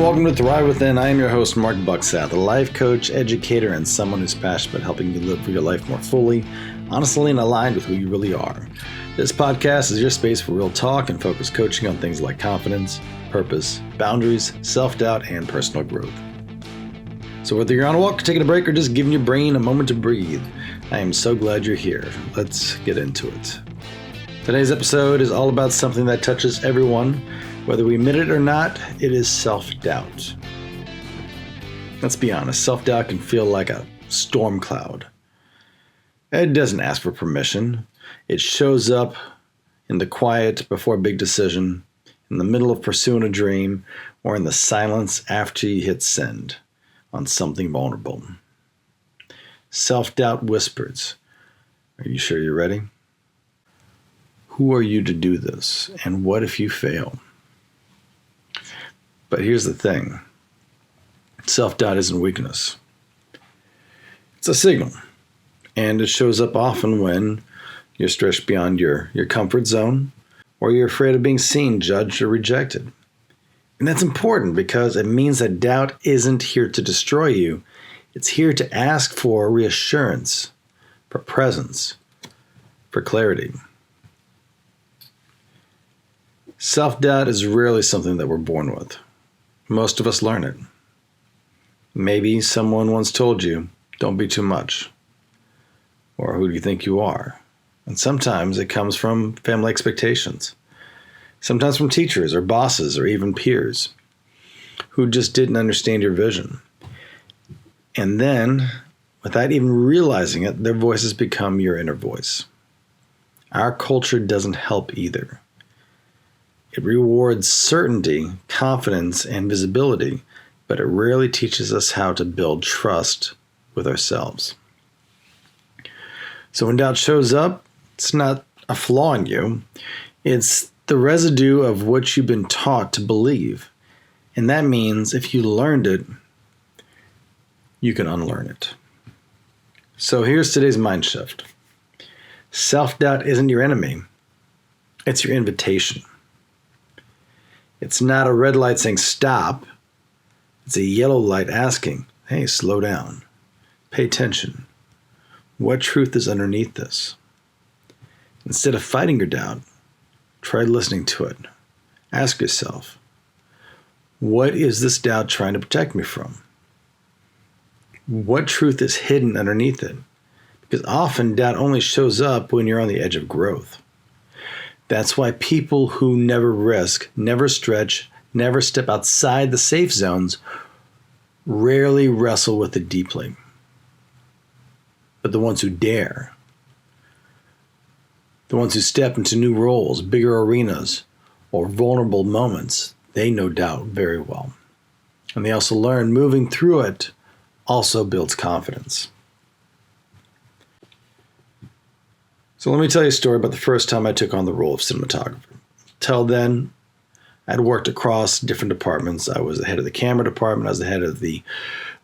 and welcome to Thrive Within. I am your host, Marc Bucksath, a life coach, educator, and someone who's passionate about helping you live your life more fully, honestly, and aligned with who you really are. This podcast is your space for real talk and focused coaching on things like confidence, purpose, boundaries, self-doubt, and personal growth. So whether you're on a walk, taking a break, or just giving your brain a moment to breathe, I am so glad you're here. Let's get into it. Today's episode is all about something that touches everyone. Whether we admit it or not, it is self-doubt. Let's be honest, self-doubt can feel like a storm cloud. It doesn't ask for permission. It shows up in the quiet before a big decision, in the middle of pursuing a dream, or in the silence after you hit send on something vulnerable. Self-doubt whispers. Are you sure you're ready? Who are you to do this? And what if you fail? But here's the thing. Self-doubt isn't weakness. It's a signal. And it shows up often when you're stretched beyond your comfort zone, or you're afraid of being seen, judged, or rejected. And that's important because it means that doubt isn't here to destroy you. It's here to ask for reassurance, for presence, for clarity. Self-doubt is rarely something that we're born with. Most of us learn it. Maybe someone once told you, don't be too much. Or who do you think you are? And sometimes it comes from family expectations. Sometimes from teachers or bosses or even peers who just didn't understand your vision. And then, without even realizing it, their voices become your inner voice. Our culture doesn't help either. It rewards certainty, confidence, and visibility, but it rarely teaches us how to build trust with ourselves. So when doubt shows up, it's not a flaw in you. It's the residue of what you've been taught to believe. And that means if you learned it, you can unlearn it. So here's today's mind shift. Self-doubt isn't your enemy. It's your invitation. It's not a red light saying stop. It's a yellow light asking, hey, slow down. Pay attention. What truth is underneath this? Instead of fighting your doubt, try listening to it. Ask yourself, what is this doubt trying to protect me from? What truth is hidden underneath it? Because often doubt only shows up when you're on the edge of growth. That's why people who never risk, never stretch, never step outside the safe zones rarely wrestle with it deeply. But the ones who dare, the ones who step into new roles, bigger arenas, or vulnerable moments, they know doubt very well. And they also learn moving through it also builds confidence. So let me tell you a story about the first time I took on the role of cinematographer. Till then, I'd worked across different departments. I was the head of the camera department. I was the head of the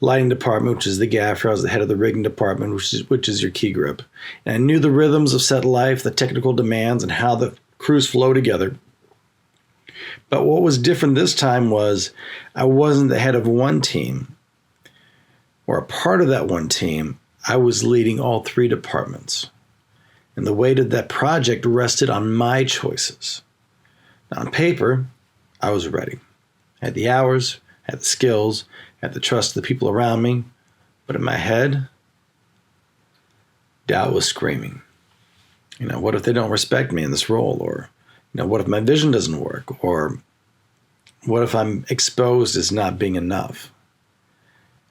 lighting department, which is the gaffer. I was the head of the rigging department, which is your key grip. And I knew the rhythms of set life, the technical demands, and how the crews flow together. But what was different this time was I wasn't the head of one team or a part of that one team. I was leading all three departments. And the weight of that project rested on my choices. Now, on paper, I was ready. I had the hours, I had the skills, I had the trust of the people around me. But in my head, doubt was screaming. What if they don't respect me in this role? Or, what if my vision doesn't work? Or what if I'm exposed as not being enough?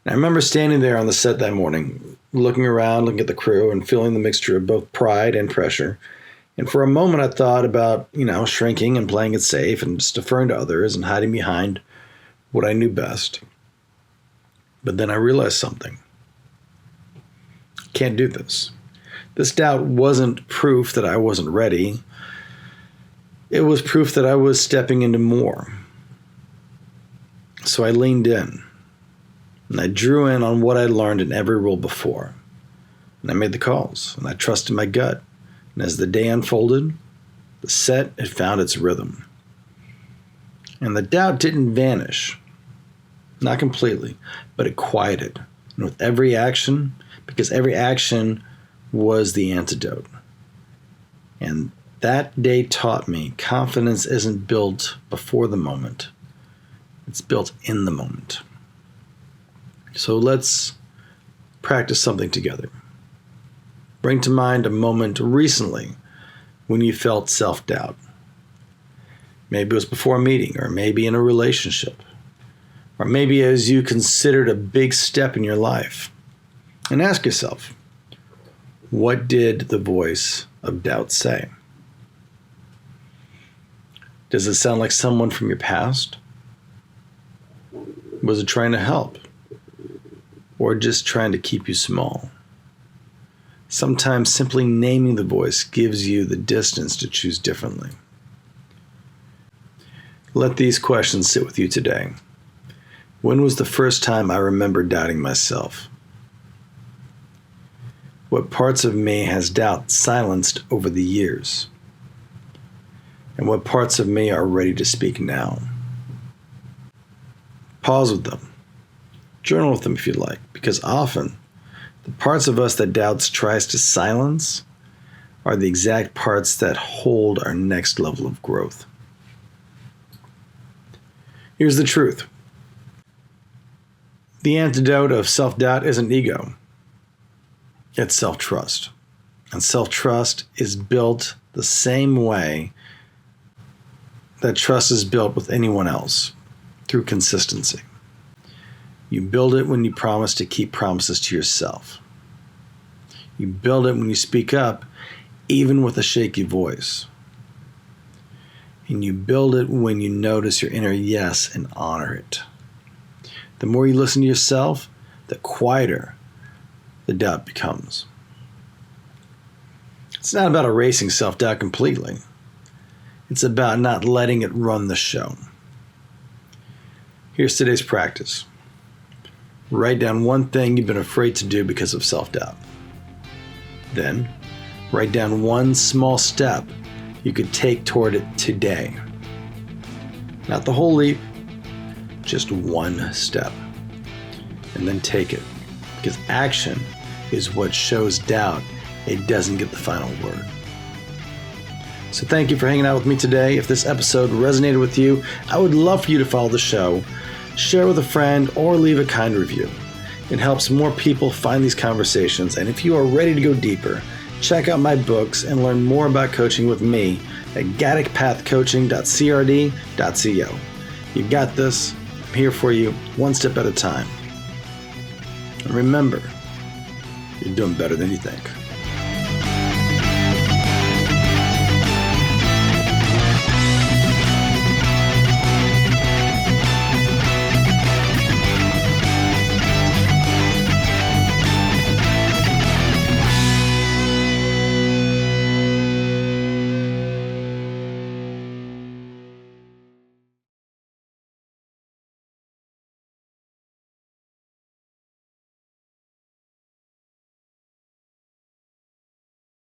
And I remember standing there on the set that morning, looking around, looking at the crew, and feeling the mixture of both pride and pressure. And for a moment, I thought about, shrinking and playing it safe and just deferring to others and hiding behind what I knew best. But then I realized something. I can't do this. This doubt wasn't proof that I wasn't ready. It was proof that I was stepping into more. So I leaned in. And I drew in on what I'd learned in every role before. And I made the calls, and I trusted my gut. And as the day unfolded, the set had found its rhythm. And the doubt didn't vanish. Not completely, but it quieted. And with every action, because every action was the antidote. And that day taught me confidence isn't built before the moment. It's built in the moment. So let's practice something together. Bring to mind a moment recently when you felt self-doubt. Maybe it was before a meeting, or maybe in a relationship, or maybe as you considered a big step in your life. And ask yourself, what did the voice of doubt say? Does it sound like someone from your past? Was it trying to help? Or just trying to keep you small? Sometimes simply naming the voice gives you the distance to choose differently. Let these questions sit with you today. When was the first time I remember doubting myself? What parts of me has doubt silenced over the years? And what parts of me are ready to speak now? Pause with them. Journal with them if you'd like, because often the parts of us that doubts tries to silence are the exact parts that hold our next level of growth. Here's the truth. The antidote of self-doubt isn't ego. It's self-trust. And self-trust is built the same way that trust is built with anyone else, through consistency. You build it when you promise to keep promises to yourself. You build it when you speak up, even with a shaky voice. And you build it when you notice your inner yes and honor it. The more you listen to yourself, the quieter the doubt becomes. It's not about erasing self-doubt completely. It's about not letting it run the show. Here's today's practice. Write down one thing you've been afraid to do because of self-doubt. Then, write down one small step you could take toward it today. Not the whole leap, just one step. And then take it. Because action is what shows doubt it doesn't get the final word. So thank you for hanging out with me today. If this episode resonated with you, I would love for you to follow the show, share with a friend, or leave a kind review. It helps more people find these conversations. And if you are ready to go deeper, check out my books and learn more about coaching with me at guidedpathcoaching.crd.co. You got this. I'm here for you, one step at a time. And remember, you're doing better than you think.